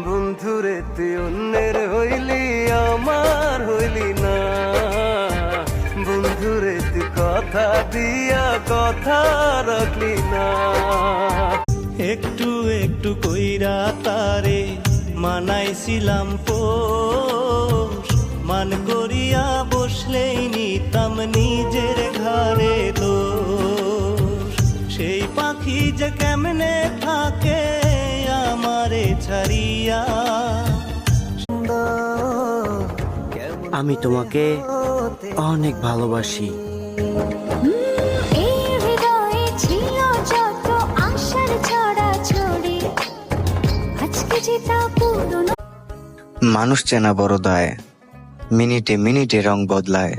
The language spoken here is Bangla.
বন্ধুরে তুই অন্যের হইলি, আমার হইলি না। বন্ধুরে তুই কথা দিয়া কথা রাখলি না। একটু একটু কইরা তারে মানাইছিলাম পোষ, মান করিয়া বসলেই নিতাম নিজের ঘরে দোষ। সেই পাখি যে কেমনে থাকে আমারে ছাড়িয়া। আমি তোমাকে অনেক ভালোবাসি। এই হৃদয়ে ছিল যত আশার ছড়াছড়ি, আজকে যে তা পুরনো। মানুষ চেনা বড় দায়, মিনিটে মিনিটে রং বদলায়।